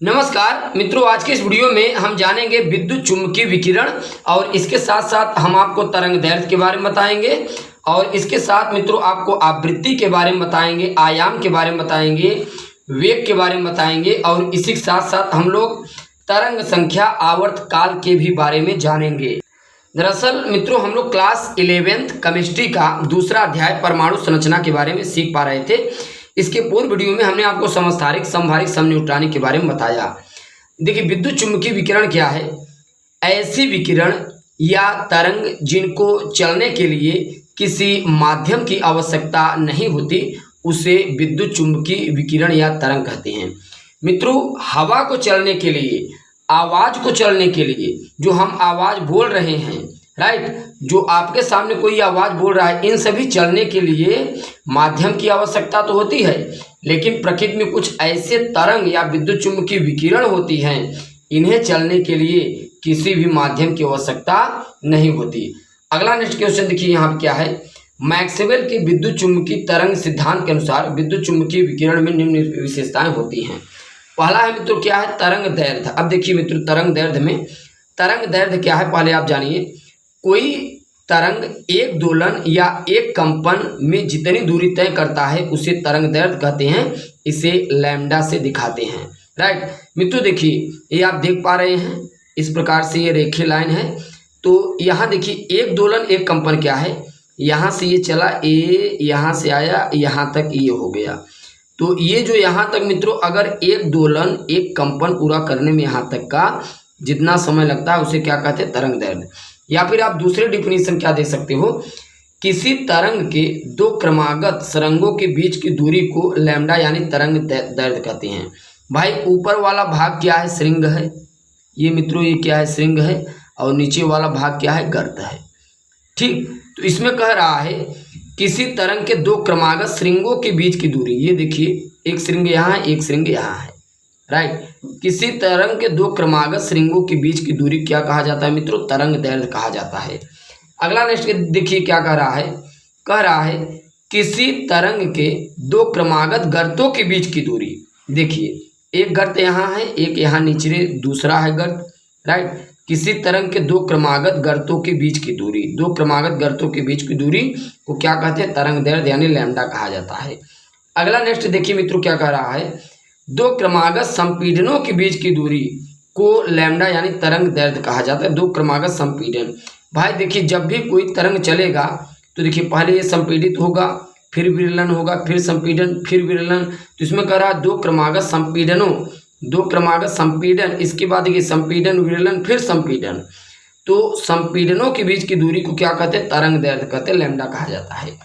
नमस्कार मित्रों, आज के इस वीडियो में हम जानेंगे विद्युत चुम्बकीय विकिरण और इसके साथ साथ हम आपको तरंग दैर्ध्य के बारे में बताएंगे और इसके साथ मित्रों आपको आवृत्ति के बारे में बताएंगे, आयाम के बारे में बताएंगे, वेग के बारे में बताएंगे और इसी के साथ साथ हम लोग तरंग संख्या आवर्त काल के भी बारे में जानेंगे। दरअसल मित्रों हम लोग क्लास 11th केमिस्ट्री का दूसरा अध्याय परमाणु संरचना के बारे में सीख पा रहे थे। इसके पूर्व वीडियो में हमने आपको समस्थानिक, समभारिक, समन्यूट्रॉनिक के बारे में बताया। देखिए विद्युत चुम्बकीय विकिरण क्या है? ऐसी विकिरण या तरंग जिनको चलने के लिए किसी माध्यम की आवश्यकता नहीं होती उसे विद्युत चुम्बकीय विकिरण या तरंग कहते हैं। मित्रों हवा को चलने के लिए, आवाज को चलने के लिए, जो हम आवाज बोल रहे हैं, राइट, जो आपके सामने कोई आवाज बोल रहा है, इन सभी चलने के लिए माध्यम की आवश्यकता तो होती है, लेकिन प्रकृति में कुछ ऐसे तरंग या विद्युत चुम्बकीय विकिरण होती हैं, इन्हें चलने के लिए किसी भी माध्यम की आवश्यकता नहीं होती। अगला नेक्स्ट क्वेश्चन देखिए यहाँ पे क्या है। मैक्सवेल के विद्युत चुम्बकीय तरंग सिद्धांत के अनुसार विद्युत चुम्बकीय विकिरण में निम्न विशेषताएं होती हैं। पहला है मित्रों क्या है? तरंग दैर्ध्य। अब देखिए मित्रों तरंग दैर्ध्य में, तरंग दैर्ध्य क्या है पहले आप जानिए। कोई तरंग एक दोलन या एक कंपन में जितनी दूरी तय करता है उसे तरंग दैर्ध्य कहते हैं। इसे लैम्डा से दिखाते हैं, राइट। मित्रों देखिए ये आप देख पा रहे हैं, इस प्रकार से ये रेखीय लाइन है। तो यहाँ देखिए एक दोलन एक कंपन क्या है, यहाँ से ये चला, ए यहाँ से आया, यहाँ तक ये हो गया। तो ये जो यहाँ तक मित्रों अगर एक दोलन एक कंपन पूरा करने में यहाँ तक का जितना समय लगता है उसे क्या कहते हैं? तरंग दैर्ध्य। या फिर आप दूसरे डिफिनीशन क्या दे सकते हो, किसी तरंग के दो क्रमागत सरंगों के बीच की दूरी को लैम्डा यानी तरंग दैर्ध्य कहते हैं। भाई ऊपर वाला भाग क्या है? श्रृंग है। ये मित्रों ये क्या है? श्रृंग है। और नीचे वाला भाग क्या है? गर्त है। ठीक, तो इसमें कह रहा है किसी तरंग के दो क्रमागत श्रृंगों के बीच की दूरी, ये देखिए एक श्रृंग यहाँ है, एक श्रृंग यहाँ है, राइट। किसी तरंग के दो क्रमागत श्रृंगों के बीच की दूरी क्या कहा जाता है मित्रों? तरंग दैर्ध्य कहा जाता है। अगला नेक्स्ट देखिए क्या कह रहा है। कह रहा है किसी तरंग के दो क्रमागत गर्तों के बीच की दूरी, देखिए एक गर्त यहाँ है, एक यहाँ नीचे दूसरा है गर्त, राइट। किसी तरंग के दो क्रमागत गर्तों के बीच की दूरी, दो क्रमागत गर्तों के बीच की दूरी को क्या कहते हैं? तरंग दैर्ध्य यानी लैम्डा कहा जाता है। अगला नेक्स्ट देखिए मित्रों क्या कह रहा है, दो क्रमागत संपीड़नों के बीच की दूरी को लैम्डा यानी तरंग दैर्ध्य कहा जाता है। दो क्रमागत संपीड़न, भाई देखिए जब भी कोई तरंग चलेगा तो देखिए पहले ये संपीड़ित होगा, फिर विरलन होगा, फिर संपीड़न, फिर विरलन। तो इसमें कह रहा है दो क्रमागत संपीड़नों, दो क्रमागत संपीड़न, इसके बाद देखिए संपीड़न, विरलन, फिर संपीड़न। तो संपीड़नों के बीच की दूरी को क्या कहते हैं? तरंग दैर्ध्य कहते हैं, लैम्डा कहा जाता है।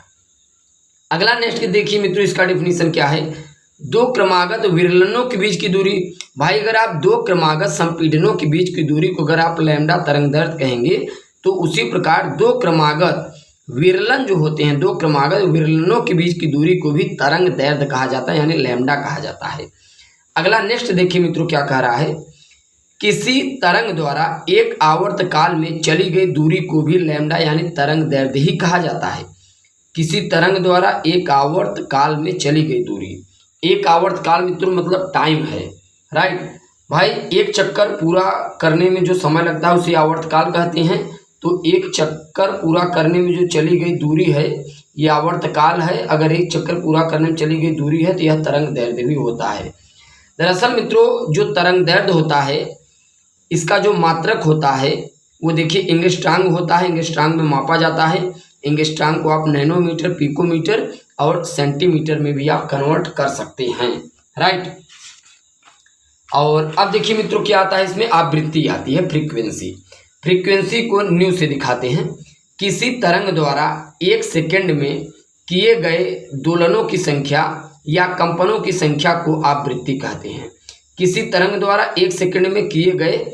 अगला नेक्स्ट देखिए मित्रों इसका डिफिनीशन क्या है। दो क्रमागत विरलनों के बीच की दूरी, भाई अगर आप दो क्रमागत संपीड़नों के बीच की दूरी को अगर आप लैम्डा तरंग दैर्ध्य कहेंगे तो उसी प्रकार दो क्रमागत विरलन जो होते हैं, दो क्रमागत विरलनों के बीच की दूरी को भी तरंग दैर्ध्य कहा जाता है यानी लैम्डा कहा जाता है। अगला नेक्स्ट देखिए मित्रों क्या कह रहा है, किसी तरंग द्वारा एक आवर्त काल में चली गई दूरी को भी लैम्डा यानी तरंग दैर्ध्य ही कहा जाता है। किसी तरंग द्वारा एक आवर्त काल में चली गई दूरी, एक आवर्त काल मित्रों मतलब टाइम है, राइट। भाई एक चक्कर पूरा करने में जो समय लगता है उसे आवर्त काल कहते हैं। तो एक चक्कर पूरा करने में जो चली गई दूरी है ये आवर्त काल है। अगर एक चक्कर पूरा करने में चली गई दूरी है तो यह तरंग दैर्ध्य भी होता है। दरअसल मित्रों जो तरंग दैर्ध्य होता है इसका जो मात्रक होता है वो देखिए एंगस्ट्रॉम होता है, एंगस्ट्रॉम में मापा जाता है। एंगस्ट्रॉम को आप नैनोमीटर, पिकोमीटर और सेंटीमीटर में भी आप कन्वर्ट कर सकते हैं, राइट। और अब देखिए मित्रों क्या आता है इसमें? आवृत्ति आती है, फ्रीक्वेंसी। फ्रीक्वेंसी को न्यू से दिखाते हैं। किसी तरंग द्वारा एक सेकंड में किए गए दोलनों की संख्या या कंपनों की संख्या को आवृत्ति कहते हैं। किसी तरंग द्वारा एक सेकंड में किए गए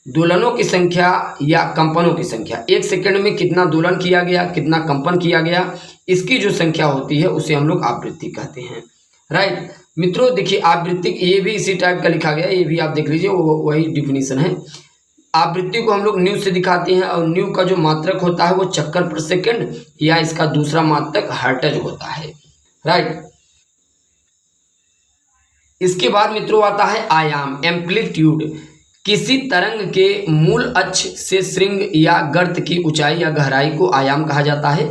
दोलनों की संख्या या कंपनों की संख्या, एक सेकंड में कितना दोलन किया गया, कितना कंपन किया गया, इसकी जो संख्या होती है उसे हम लोग आवृत्ति कहते हैं, राइट। मित्रों देखिए आवृत्ति ये भी इसी टाइप का लिखा गया है, ये भी आप देख लीजिए वही डिफिनीशन है। आवृत्ति को हम लोग न्यू से दिखाते हैं और न्यू का जो मात्रक होता है वो चक्कर पर सेकंड या इसका दूसरा मात्रक हर्ट्ज होता है, राइट। इसके बाद मित्रों आता है आयाम, एम्पलीट्यूड। किसी तरंग के मूल अक्ष से श्रृंग या गर्त की ऊंचाई या गहराई को आयाम कहा जाता है।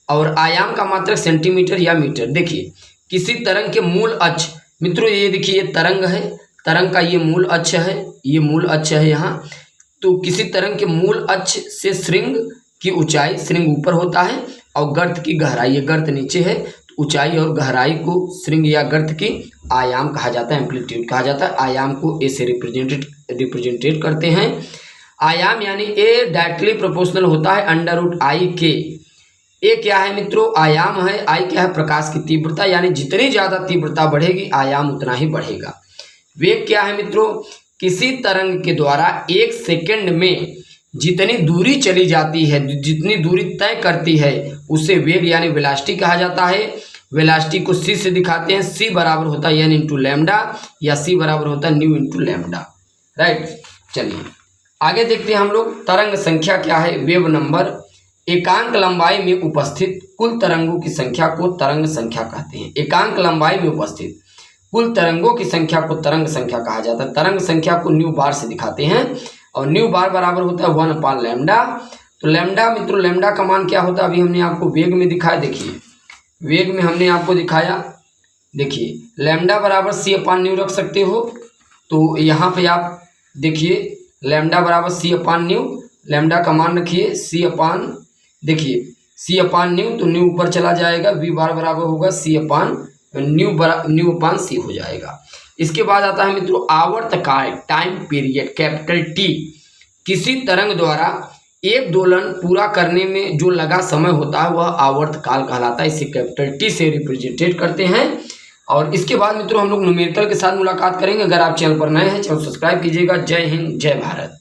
और आयाम का मात्रक सेंटीमीटर या मीटर। देखिए किसी तरंग के मूल अक्ष, मित्रों ये देखिए ये तरंग है, तरंग का ये मूल अक्ष है, ये मूल अक्ष है यहाँ। तो किसी तरंग के मूल अक्ष से श्रृंग की ऊंचाई, श्रृंग ऊपर होता है और गर्त की गहराई, ये गर्त नीचे है, तो ऊंचाई और गहराई को श्रृंग या गर्त की आयाम कहा जाता है, एम्पलीट्यूड कहा जाता है। आयाम को ए से रिप्रेजेंटेट करते हैं। आयाम यानी ए डायरेक्टली प्रोपोर्शनल होता है √I के। ए क्या है मित्रों? आयाम है। आई क्या है? प्रकाश की तीव्रता, यानी जितनी ज़्यादा तीव्रता बढ़ेगी आयाम उतना ही बढ़ेगा। वेग क्या है मित्रों? किसी तरंग के द्वारा 1 सेकंड में जितनी दूरी चली जाती है, जितनी दूरी तय करती है, उसे वेग यानी वेलोसिटी कहा जाता है। वेलोसिटी को c से दिखाते हैं। c बराबर होता है n इंटू लैम्डा, या c बराबर होता है न्यू इंटू लैम्डा। राइट, चलिए आगे देखते हैं हम लोग। तरंग संख्या क्या है? Wave number. एकांक लंबाई में उपस्थित कुल तरंगों की संख्या को तरंग संख्या कहते हैं। एकांक लंबाई में उपस्थित कुल तरंगों की संख्या को तरंग संख्या कहा जाता है। तरंग संख्या को न्यू बार से दिखाते हैं और न्यू बार बराबर होता है 1/λ। तो लैम्डा मित्रों, लैम्डा का मान क्या होता है? अभी हमने आपको वेग में दिखाया। देखिए वेग में हमने आपको दिखाया, देखिए लैम्डा बराबर c/न्यू रख सकते हो। तो यहाँ पे आप देखिए लैम्डा बराबर c/न्यू, लैम्डा का मान रखिए c/, देखिए c/न्यू, तो न्यू ऊपर चला जाएगा, v बार बराबर होगा c/न्यू/c हो जाएगा। इसके बाद आता है मित्रों आवर्तकाल, टाइम पीरियड, कैपिटल T। किसी तरंग द्वारा एक दोलन पूरा करने में जो लगा समय होता है वह आवर्तकाल कहलाता है। इसे कैपिटल T से रिप्रेजेंटेट करते हैं। और इसके बाद मित्रों हम लोग न्यूमेरिकल के साथ मुलाकात करेंगे। अगर आप चैनल पर नए हैं, चैनल सब्सक्राइब कीजिएगा। जय हिंद, जय भारत।